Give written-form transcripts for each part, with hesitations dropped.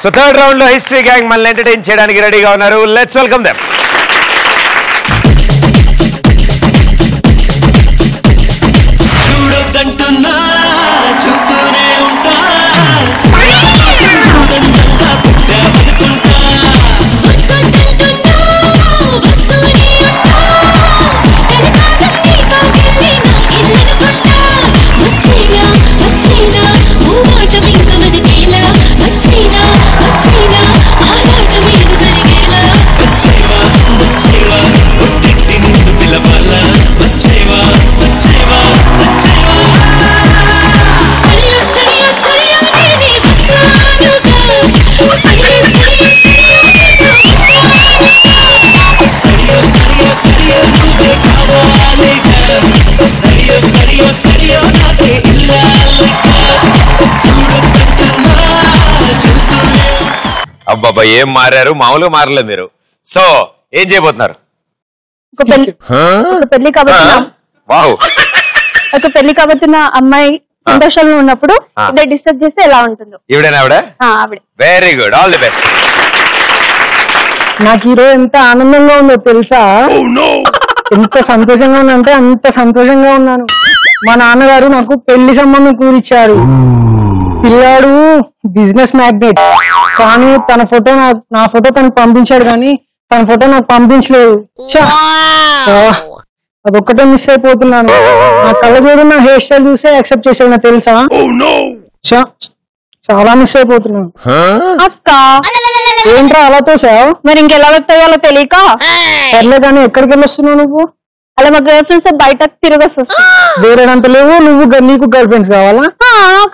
So third round లో history gang మనల్ని entertain చేయడానికి రెడీగా ఉన్నారు. Let's welcome them. అబ్బాబా ఏం మారారు, మామూలుగా మారలేదు మీరు. సో ఏం చేయబోతున్నారు? ఒక పెళ్లి కాబోతున్న అమ్మాయి సంతోషంలో ఉన్నప్పుడు ఇద్దరు డిస్టర్బ్ చేస్తే ఎలా ఉంటుందో. ఈవిడేనా? ఆవిడ. Very good, all the best. నాకు ఈరోజు ఎంత ఆనందంగా ఉందో తెలుసా? ఎంత సంతోషంగా ఉందంటే అంత సంతోషంగా ఉన్నాను. మా నాన్నగారు నాకు పెళ్లి సంబంధం కూరిచ్చారు. పిల్లాడు బిజినెస్ మ్యాగ్నెట్, కానీ తన ఫోటో నా ఫోటో తనకు పంపించాడు, కానీ తన ఫోటో నాకు పంపించలేదు. అదొక్కటే మిస్ అయిపోతున్నాను. నా కళ్ళజోడు నా హెయిర్ స్టైల్ చూసే యాక్సెప్ట్ చేసాడు, నాకు తెలుసా? చాలా మిస్ అయిపోతున్నాను. అక్క ఏంట్రా అలా తోసావు? మరి ఇంకెలా వస్తాయో తెలియక. సర్లే కానీ ఎక్కడికి వెళ్ళొస్తున్నావు నువ్వు? అలా మా గర్ల్ ఫ్రెండ్స్ బయటకు తిరగొస్తా. వేరేనంత లేవు, నీకు గర్ల్ ఫ్రెండ్స్ కావాలా?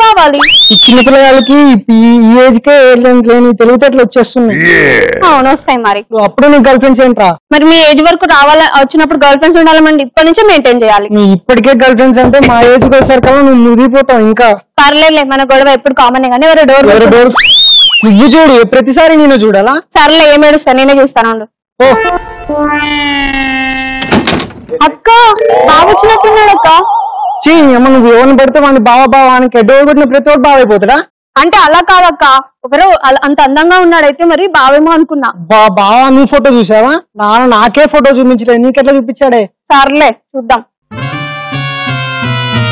కావాలి. ఈ చిన్న పిల్లగాళ్ళకి ఈ ఏజ్ కే లేని తెలివితేటలు వచ్చేస్తున్నాయి. అవును, వస్తాయి. మరి అప్పుడు నీ గర్ల్ ఫ్రెండ్స్ ఏంట్రా? మరి మీ ఏజ్ వరకు రావాలా, వచ్చినప్పుడు గర్ల్ ఫ్రెండ్స్ ఉండాలండి. ఇప్పటి నుంచే మెయింటైన్ చేయాలి. నీ ఇప్పటికే గర్ల్ ఫ్రెండ్స్ అంటే మా ఏజ్ వచ్చేసరికి నువ్వు ముదిరిపోతావు. ఇంకా పర్లేదు, మన గొడవ ఎప్పుడు కామన్ కానీ ఎవరు డోర్ నువ్వు చూడు, ప్రతిసారి నేను చూడాలా? సర్లే, ఏం ఏడుస్తా, నేనే చూస్తాను. అక్క బాగా వచ్చినట్టున్నాడు. అక్క అమ్మ, నువ్వు ఎవరిని పడితే వాడిని బావా అని డోర్ కొట్టిన ప్రతి ఒక్కరు బావ అయిపోతాడా? అంటే అలా కాదక్క, ఒకరు అంత అందంగా ఉన్నాడైతే మరి బావేమో అనుకున్నా. బావా నువ్వు ఫోటో చూసావా? నాకే ఫోటో చూపించలేదు, నీకెట్లా చూపించాడే? సర్లే చూద్దాం.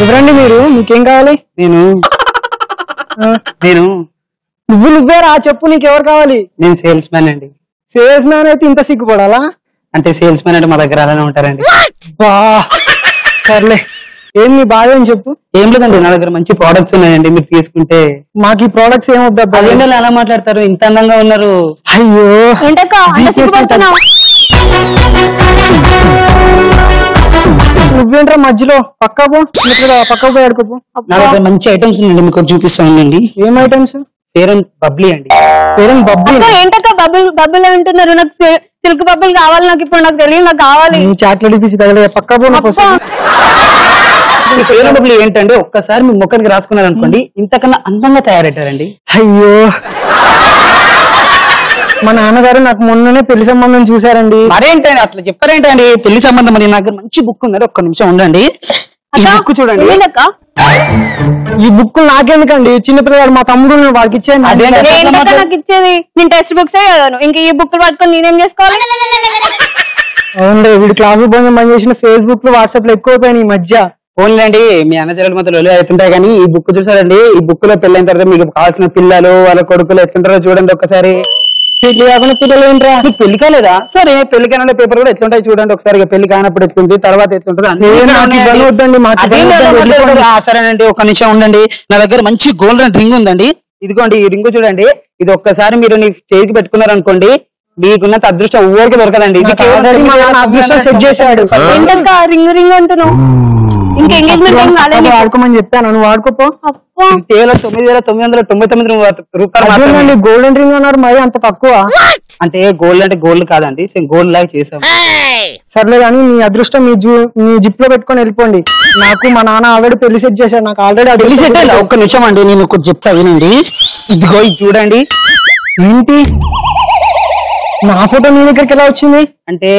ఎవరండి మీరు? మీకేం కావాలి? నేను నువ్వే రా, చెప్పు, నీకెవరు కావాలి? నేను సేల్స్ మ్యాన్ అండి. సేల్స్ మ్యాన్ అయితే ఇంత సిగ్గుపడాలా? అంటే సేల్స్ మ్యాన్ అంటే మా దగ్గర అలానే ఉంటారండి. సర్లే, ఏం నీ బాధ అని చెప్పు. ఏం లేదండి, నా దగ్గర మంచి ప్రోడక్ట్స్ ఉన్నాయండి, మీరు తీసుకుంటే. మాకు ఈ ప్రోడక్ట్స్ ఏమొద్దా? అదేంటో ఎలా మాట్లాడతారు, ఇంత అందంగా ఉన్నారు. అయ్యో నువ్వేంట్రా మధ్యలో? పక్కకు పోయి అడుకోపు. నా దగ్గర మంచి ఐటమ్స్ ఉన్నాయండి, మీకు చూపిస్తా ఉండండి. ఏం ఐటమ్స్? ఫెయిర్ అండ్ బబ్లీ అండి. ఫెయిర్ అండ్ బబ్లీ ఏంటక్క? బబ్బులు అంటున్నారు. నాకు సిల్క్ బబ్బులు కావాలి. నాకు ఇప్పుడు నాకు తెలియదు, నాకు కావాలి. చాక్లెట్ ఇప్పించి తగలే. పక్కకు ఫెయిర్ అండ్ బబ్లీ ఏంటంటే ఒక్కసారి మీ ముఖానికి రాసుకున్నారు అనుకోండి, ఇంతకన్నా అందంగా తయారవుతారండి. అయ్యో, మా నాన్నగారు నాకు మొన్ననే పెళ్లి సంబంధం చూసారండి. మరేంటండి అట్లా చెప్పారేంటండి? పెళ్లి సంబంధం అని నాకు మంచి బుక్ ఉందండి, ఒక్క నిమిషం ఉండండి. ఈ బుక్ చూడండి. ఈ బుక్ నాకెందుకండి? చిన్నపిల్లగాడు మా తమ్ముడు వాడికి ఇచ్చేది. నాకు ఇచ్చేది నేను టెక్స్ట్ బుక్స్ చదివాను. ఇంకా ఈ బుక్ పట్టుకొని నేనేం చేసుకోవాలి? అవునండి, వీడు క్లాసు బంద్ చేసిన ఫేస్బుక్ లో వాట్సాప్ లో ఎక్కువైపోయినాయి ఈ మధ్య. ఓన్లేండి, మీ అన్నచెల్లెల మధ్యలో అవుతుంటాయి, కానీ ఈ బుక్ చూసారండి. ఈ బుక్ లో పెళ్ళైన తర్వాత మీకు కావాల్సిన పిల్లలు వాళ్ళ కొడుకులు ఎట్లుంటారో చూడండి ఒక్కసారి. పెళ్లి కాకుండా పిల్లలు ఏంట్రా? నీకు పెళ్లి కాలేదా? సరే, పెళ్లి కాని పేపర్ కూడా ఎట్లుంటాయి చూడండి ఒకసారి. పెళ్లి కానప్పుడు ఎట్లుంది, తర్వాత ఎట్లుంటుంది. సరేనండి, ఒక్క నిమిషం ఉండండి. నా దగ్గర మంచి గోల్డెన్ రింగ్ ఉందండి. ఇదిగోండి, ఈ రింగ్ చూడండి. ఇది ఒక్కసారి మీరు నీ చేతికి పెట్టుకున్నారు అనుకోండి, మీకున్నంత అదృష్టం ఊరికి దొరకదండి. అదృష్టం సెట్ చేశాడు. రింగ్ రింగ్ అంటున్నావు. ఇంకా ఎంగేజ్మెంట్ వాడుకోమని చెప్పాను, నువ్వు వాడుకోపో. కేవలం 9,999 రూపాయలు. గోల్డెన్ రింగ్ అన్నారు, మరి అంత తక్కువ? అంటే గోల్డ్ అంటే గోల్డ్ కాదండి, గోల్డ్ లాగా చేసాం. సర్లే కానీ మీ అదృష్టం మీ జిప్ లో పెట్టుకొని వెళ్ళిపోండి. నాకు మా నాన్న ఆల్రెడీ పెళ్లి సెట్ చేశాడు. నాకు ఆల్రెడీ పెళ్లి సెట్ అయింది. ఒక్క నిమిషం అండి, నేను ఒకటి చెప్తా వినండి. ఇదిగో ఇది చూడండి. ఏంటి నా ఫోటో నీ దగ్గరికి ఎలా వచ్చింది? అంటే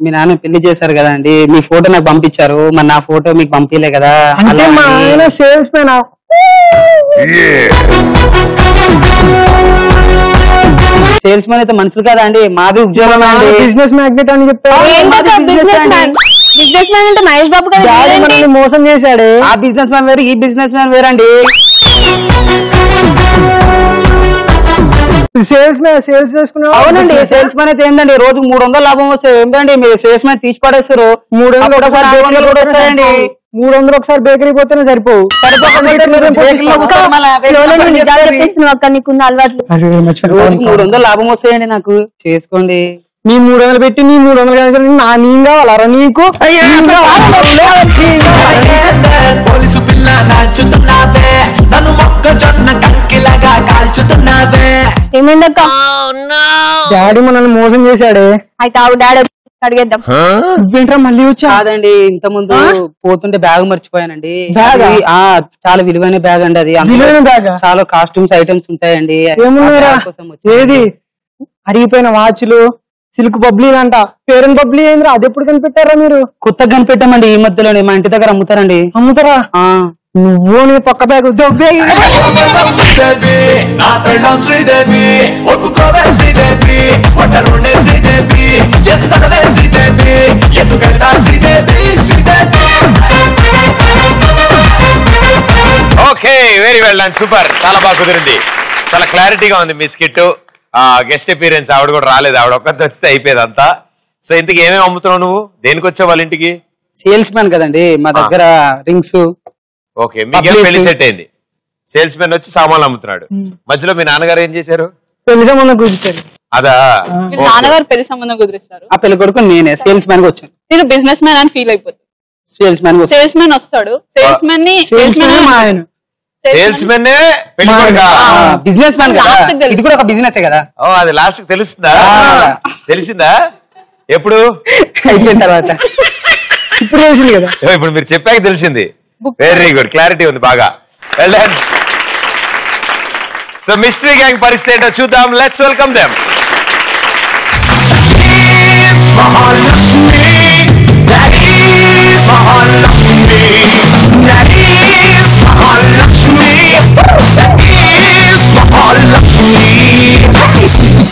మీ నాన్న పెళ్లి చేశారు కదా అండి, మీ ఫోటో నాకు పంపించారు, మరి నా ఫోటో మీకు పంపించలే కదా. అంటే మా ఆయన సేల్స్ మ్యాన్. సేల్స్ మ్యాన్ అయితే మనుషులు కదా అండి, మాది ఉద్యోగం అండి. బిజినెస్ మ్యాగ్నెట్ అని చెప్పారు. బిజినెస్ మ్యాన్ అంటే మహేష్ బాబు కదా. డాడీ మనల్ని మోసం చేశాడే. ఆ బిజినెస్ మ్యాన్ వేరు, ఈ బిజినెస్ మ్యాన్ వేరండి. సేల్స్ చేసుకున్నావు. అవునండి, సేల్స్ మ్యాన్ అయితే ఏంటండి రోజుకు 300 లాభం వస్తాయి. ఏంటండి మీరు సేల్స్ మ్యాన్ తీసి పడేస్తారు. 300 కూడా వస్తాయండి. 300 ఒకసారి బేకరీ పోతేనే సరిపోవు. నీకున్న అలవాట్లు 300 లాభం వస్తాయండి నాకు. చేసుకోండి. నీ 300 పెట్టి నీ 300 నా నేను కావాలరా నీకు? పోలీసు పిల్ల నాచుతున్నావే, నన్ను మొక్కజొన్న కంకిలాగా కాల్చుతున్నావే. ఏమైందక్క? డాడీ మనల్ని మోసం చేశాడే. అయితే ఆవు డాడీ అడిగేద్దాం. ఏంట్రా మళ్ళీ వచ్చా? కాదండి, ఇంత ముందు పోతుంటే బ్యాగ్ మర్చిపోయానండి. బ్యాగ్? చాలా విలువైన బ్యాగ్ అండి అది. విలువైన బ్యాగ్? చాలా కాస్ట్యూమ్స్ ఐటమ్స్ ఉంటాయండి. ఏమున్నారా? ఏది అరిగిపోయిన వాచ్లు, సిల్క్ బబ్లీ అంట. పేరెంట్ బబ్లీ ఏంద్రా? అది ఎప్పుడు కనిపెట్టారా మీరు? కొత్తగా కనిపెట్టామండి ఈ మధ్యలోనే. మా ఇంటి దగ్గర అమ్ముతారండి. అమ్ముతారా? నువ్వు నీ పక్క బ్యాగ్ శ్రీదేవి నా పెళ్ళం శ్రీదేవి, ఒప్పుకోవే శ్రీదేవి, ఒట్టరుండే శ్రీదేవి, ఎస్సడవే శ్రీదేవి, ఎందుకెళ్తా Sridevi Sridevi. Okay, very well done, super, చాలా బాగా కుదిరింది, చాలా క్లారిటీగా ఉంది మీ స్కిట్. గెస్ట్ అపీరెన్స్ ఆవిడ కూడా రాలేదు, ఆవిడ ఒక్కరితో వస్తే అయిపోయేది అంతా. సో ఇంతకి ఏమేమి అమ్ముతున్నావు నువ్వు? దేనికి వచ్చావు వాళ్ళ ఇంటికి? సేల్స్ మ్యాన్ కదండి, మా దగ్గర రింగ్స్. ఓకే, మీకేం పెళ్లి సెట్ అయింది. సేల్స్ మ్యాన్ వచ్చి సామాన్లు అమ్ముతున్నాడు. మధ్యలో మీ నాన్నగారు ఏం చేశారు? పెళ్లి సంబంధం కూర్చారు. అదా, నాన్నగారు పెళ్లి సంబంధం కుదిరిస్తారు. ఆ పెళ్లి కొడుకు నేనే సేల్స్ మ్యాన్ గా వచ్చాను. నేను బిజినెస్ మ్యాన్ అని ఫీల్ అయిపోతాను. సేల్స్ మ్యాన్ సేల్స్ మ్యాన్ వస్తాడు, సేల్స్ మ్యాన్ ని సేల్స్ మెన్ బిజినెస్ మ్యాన్ కదా, ఇది కూడా ఒక బిజినెస్ కదా. అది లాస్ట్ తెలుస్తుందా? తెలిసిందా? ఎప్పుడు అయిపోయిన తర్వాత ఇప్పుడు తెలిసింది కదా. ఇప్పుడు మీరు చెప్పాక తెలిసింది. వెరీ గుడ్, క్లారిటీ ఉంది బాగా. Well done. So mystery gang పరిస్థితి ఏంటో చూద్దాం. Let's welcome them.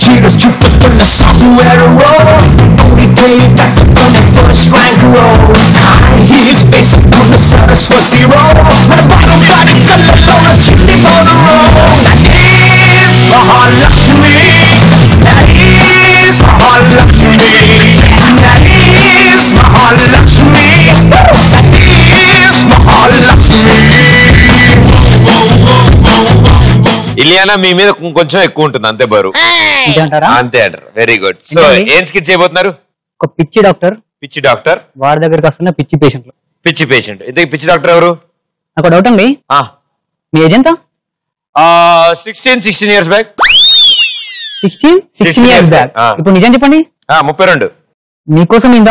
Cheers చూపుతున్న software role, only day back on the first rank roll. High heels వేసుకున్న సరస్వతి roll, మన బాలం కాడి కళ్ళలోన చిల్లి బోర్డు roll. That is Mahalakshmi, that is Mahalakshmi, that is Mahalakshmi, that is Mahalakshmi. Ileana మీ మీద కొంచెం ఎక్కువ ఉంటుంది, అంతే బరువు. అంటారా? అంతే అంటారు. Very good. సో ఏం స్కిట్ చేయబోతున్నారు? ఒక పిచ్చి డాక్టర్, పిచ్చి డాక్టర్, వాడి దగ్గరికి వస్తున్న పిచ్చి పేషెంట్లు. పిచ్చి పేషెంట్. ఇంతకీ పిచ్చి డాక్టర్ ఎవరు? నాకు డౌట్ అండి, మీ ఏజ్ ఎంత? 16 years బ్యాక్. 16 years back. ఇప్పుడు నిజం చెప్పండి. 32. మీకోసం ఇంత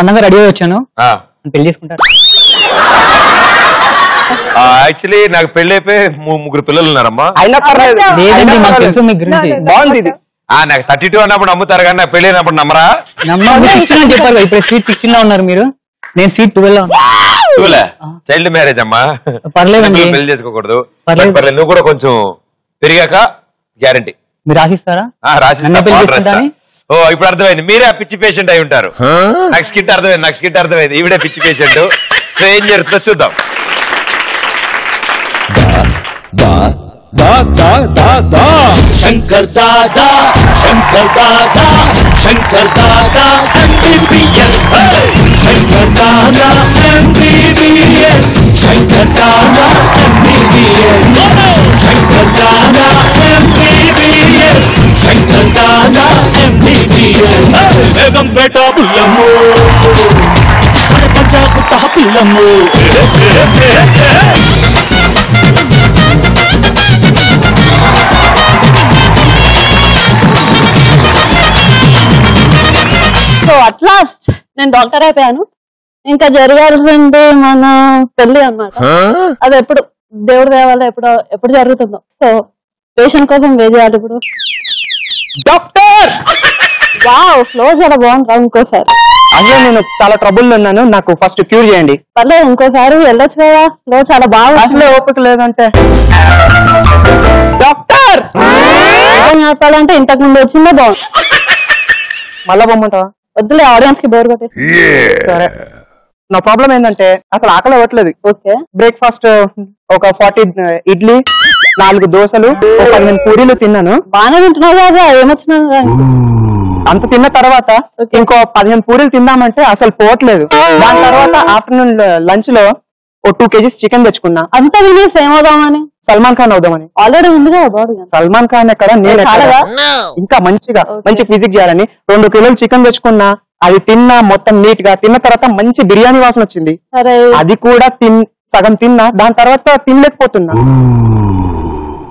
అందంగా రెడీ అయ్యి వచ్చాను. పెళ్లి చేసుకుంటారు? యాక్చువల్లీ నాకు పెళ్లి అయిపోయి 3 పిల్లలు ఉన్నారమ్మా. లేదండి, మాకు తెలుసు మీ గురించి. బాగుంది ఇది. నాకు 32 అన్నప్పుడు నమ్ముతారు కానీ నాకు పెళ్లి అయినప్పుడు నమ్మరా? చెప్పారు. ఇప్పుడు స్వీట్ 16 లో ఉన్నారు మీరు, నేను స్వీట్ 12 లో ఉన్నా. చైల్డ్ మ్యారేజ్ అమ్మా, పర్లేదండి, పెళ్లి చేసుకోకూడదు. పర్లేదు, నువ్వు కూడా కొంచెం పెరిగాక గ్యారంటీ. మీరు రాసిస్తారా? రాసిస్తా. ఓ ఇప్పుడు అర్థమైంది, మీరే ఆ పిచ్చి పేషెంట్ అయి ఉంటారు. నాకు స్కిట్ అర్థమైంది, ఈవిడే పిచ్చి పేషెంట్. సో ఏం జరుగుతుందో చూద్దాం. Shankar Dada, Shankar Dada, Shankar Dada MBBS, Shankar Dada MBBS, Shankar Dada MBBS, Shankar Dada MBBS, Shankar Dada MBBS. Begumpet పుల్లమ్ము, పంచాకుట్ట పుల్లమ్ము. So అట్లా నేను డాక్టర్ అయిపోయాను. ఇంకా జరగాల్సింది మన పెళ్లి అన్నమాట. అది ఎప్పుడు దేవుడి దేవాల ఎప్పుడు జరుగుతుందో. సో పేషెంట్ కోసం వెయిట్ చేయాలి ఇప్పుడు. డాక్టర్ వావ్, ఫ్లో చాలా బాగుంది. ఇంకోసారి అయ్యో నేను చాలా ట్రబుల్ ఉన్నాను, నాకు ఫస్ట్ క్యూర్ చేయండి. పర్లేదు, ఇంకోసారి వెళ్ళొచ్చు కదా. ఫ్లో చాలా బాగా. అసలే ఓపిక లేదంటే డాక్టర్ నిజంగా చెప్పాలంటే ఇంతకు ముందు వచ్చిందే బాగుంది. మళ్ళా పొమ్మంటావా? వద్దులే, ఆడియన్స్ కి బోర్ కొట్టేసి. సరే. నా ప్రాబ్లం ఏంటంటే అసలు ఆకలి అవ్వట్లేదు. ఓకే, బ్రేక్ఫాస్ట్ ఒక 40 ఇడ్లీ, 4 దోశలు, 15 పూరీలు తిన్నాను. బాగానే తింటున్నావు కదా, ఏమొచ్చినా అంత తిన్న తర్వాత ఇంకో 15 పూరీలు తిందామంటే అసలు పోవట్లేదు. దాని తర్వాత ఆఫ్టర్నూన్ లంచ్ లో ఓ 2 kgs చికెన్ తెచ్చుకున్నా. అంత తినేసి ఏమవుదామని? సల్మాన్ ఖాన్ అవుదామని. ఆల్రెడీ ఉంది కదా బాడీ. సల్మాన్ ఖాన్ ఎక్కడ, నేను ఎక్కడ? ఇంకా మంచి ఫిజిక్ చేయాలని 2 కిలోలు చికెన్ తెచ్చుకున్నా. అది తిన్నా మొత్తం నీట్ గా. తిన్న తర్వాత మంచి బిర్యానీ వాసన వచ్చింది. సరే, అది కూడా సగం తిన్నా. దాని తర్వాత తినలేకపోతున్నా.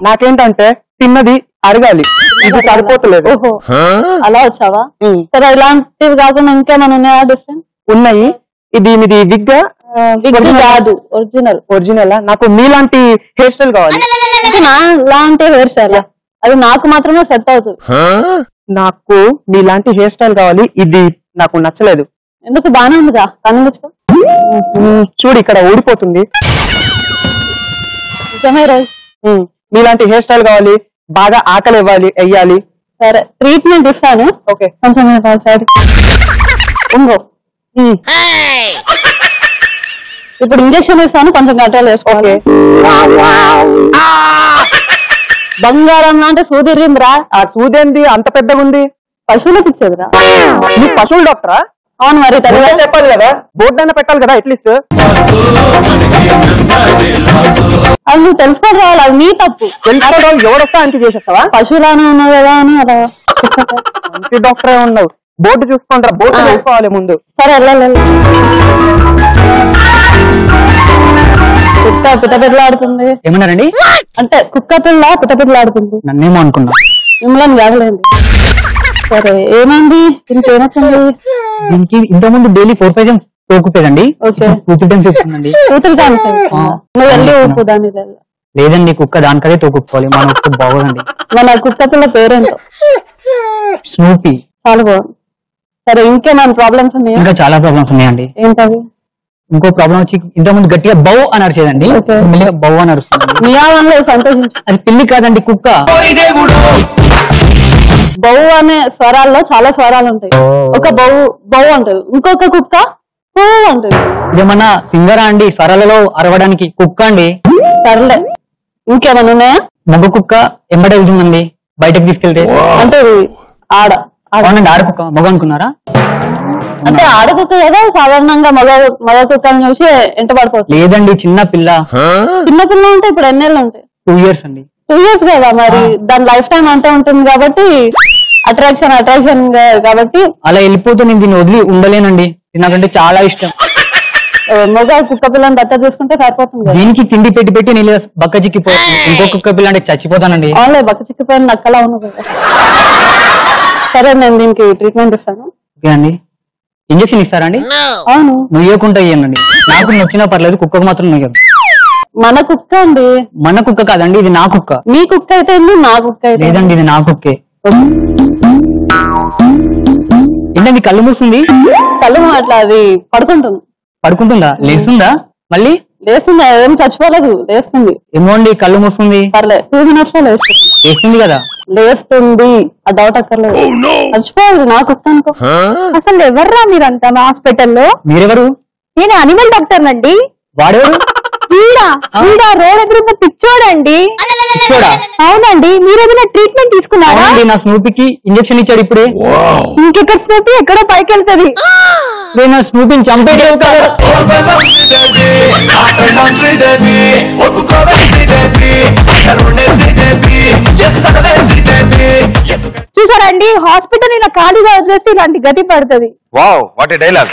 నాకేంటంటే తిన్నది అరగాలి, ఇది సరిపోతలేదు. ఓహో, అలా వచ్చావా? సరే, ఇలాంటివి కాకుండా ఇంకేమైనా ఉన్నాయా డిఫరెంట్? ఉన్నాయి. ఇది విగ్ కాదు, ఒరిజినల్. నాకు మీలాంటి హెయిర్ స్టైల్ కావాలి. లాంటి హెయిర్ స్టైల్ అది నాకు మాత్రమే సెట్ అవుతుంది. నాకు మీలాంటి హెయిర్ స్టైల్ కావాలి. ఇది నాకు నచ్చలేదు. ఎందుకు? బానే ఉందిగా, కనిపించుకో. చూడు, ఇక్కడ ఊడిపోతుంది. నిజమే రోజు. మీలాంటి హెయిర్ స్టైల్ కావాలి. బాగా ఆకలి వెయ్యాలి. సరే, ట్రీట్మెంట్ ఇస్తాను. ఓకే, కొంచెం సైడ్ ఉంగో. ఇప్పుడు ఇంజక్షన్ ఇస్తాను, కొంచెం కంట్రోల్ చేసుకోవాలి. బంగారం లాంటి సూదిరిందిరా. ఆ సూదేంది అంత పెద్దగా ఉంది? పశువులకు ఇచ్చేదిరా. నీ పశువుల డాక్టరా? అవును, మరి చెప్పాలి కదా, బోర్డు అయినా పెట్టాలి కదా అట్లీస్ట్. అది నువ్వు తెలుసుకోవడం రావాలి, అది నీ తప్పు. తెలుసుకోవడం ఎవడొస్తా అంతే చేసేస్తావా? పశువులానే ఉన్నావు కదా అని అలా. మంచి డాక్టరే ఉన్నావు. బోర్డు చూసుకుంటారా? బోర్డు పెట్టుకోవాలి ముందు. సరే, వెళ్ళాలి. కుక్క పిట్టపిట్టలాడుతుంది. ఏమన్నారండి? అంటే కుక్క పిల్ల పిట్టపిట్టలాడుతుంది. నన్నేమో అనుకున్నా. మిమ్మల్ని కాదులేండి. సరే, ఏమైంది? ఇంకేమొచ్చింది? దీనికి ఇంతకుముందు డైలీ 4-5 times తోకుపోయేదండి. ఓకే, 2-3 times ఇస్తుందండి. కూతురు దానికి నువ్వు వెళ్ళి ఊపు దాన్ని. లేదండి, కుక్క దానికదే తోకుపోవాలి. మన కుక్క బాగోదండి. మన కుక్క పిల్ల పేరేంటో? స్నూపీ. చాలా బాగుంది. సరే, ఇంకేమైనా ప్రాబ్లమ్స్ ఉన్నాయా? ఇంకా చాలా ప్రాబ్లమ్స్ ఉన్నాయండి. ఏంటవి? ఇంకో ప్రాబ్లం వచ్చి ఇంతకుముందు గట్టిగా బౌ అని అరిచేదండి, మెల్లిగా బౌ అని అరుస్తుంది. మియావన్లో సంతోషించు. అది పిల్లి కాదండి, కుక్క. బౌ అనే స్వరాల్లో చాలా స్వరాలు ఉంటాయి. ఒక బౌ బౌ అంటది, ఇంకొక కుక్క పూ అంటది. ఇదేమన్నా సింగరా అండి స్వరాలలో అరవడానికి? కుక్క అండి. సర్లే, ఇంకేమైనా ఉన్నాయా? మగ కుక్క ఎంబడి వెళ్తుందండి బయటకు తీసుకెళ్తే. అంటే ఆడ అవునండి, ఆడ కుక్క. మగ అనుకున్నారా? అంటే ఆడ కుక్క కదా, సాధారణంగా మగ కుక్కని చూసి ఎంట పడిపోతుంది. లేదండి, చిన్న పిల్ల. చిన్న పిల్ల ఉంటే ఇప్పుడు ఎన్నేళ్ళు ఉంటాయి? 2 years అండి. 2 years కదా, మరి దాని లైఫ్ టైం అంతా ఉంటుంది కాబట్టి అట్రాక్షన్ కాబట్టి అలా వెళ్ళిపోతే నేను దీన్ని వదిలి ఉండలేనండి. నాకంటే చాలా ఇష్టం. మగ కుక్క పిల్లని దత్త తీసుకుంటే సరిపోతుంది కదా. దీనికి తిండి పెట్టి నేను బక్క చిక్కిపోతాను. ఇంకో కుక్క పిల్ల అంటే చచ్చిపోతానండి. అవునులే, బక్క చిక్కిపోయిన నక్కలా ఉన్నది. సరే, నేను దీనికి ట్రీట్మెంట్ ఇస్తాను. ఓకే అండి. ఇంజక్షన్ ఇస్తారా అండి? అవును, నువ్వేయకుండా ఇయ్యండి. నాకు నచ్చినా పర్లేదు, కుక్కకు మాత్రం నువ్వు. మన కుక్క అండి. మన కుక్క కాదండి, ఇది నా కుక్క. మీ కుక్క అయితే నా కుక్క అయితే లేదండి, ఇది నా కుక్కే. ఏంటండి కళ్ళు మూస్తుంది? కళ్ళు అట్లా అది పడుకుంటుందా? లేస్తుందా? మళ్ళీ లేస్తుంది. ఏం చచ్చిపోలేదు, లేస్తుంది. ఏమో అండి, కళ్ళు మూస్తుంది. పర్లేదు, 2 minutes లో లేస్తుంది. లేస్తుంది కదా? లేస్తుంది, ఆ డౌట్ అక్కర్లేదు. చచ్చిపోలేదు, నా కుక్క అనుకో. అసలు ఎవర్రా మీరంతా మా హాస్పిటల్లో? మీరెవరు? నేను అనిమల్ డాక్టర్ నండి. వాడెవరు? వీడా రోడ్ ఎదురున్న పిచ్చోడండి. అవునండి, మీరేమైనా ట్రీట్మెంట్ తీసుకున్నారా? నా స్నూపీకి ఇంజక్షన్ ఇచ్చాడు ఇప్పుడే. ఇంకెక్కడ స్నూపీ ఎక్కడో పైకి వెళ్తుంది. నేను స్నూపీని చంపేదేవు కదా. చూసారండి, హాస్పిటల్ ఇలా ఖాళీగా వదిలేస్తే ఇలాంటి గతి పడుతుంది. Wow, what a dialogue.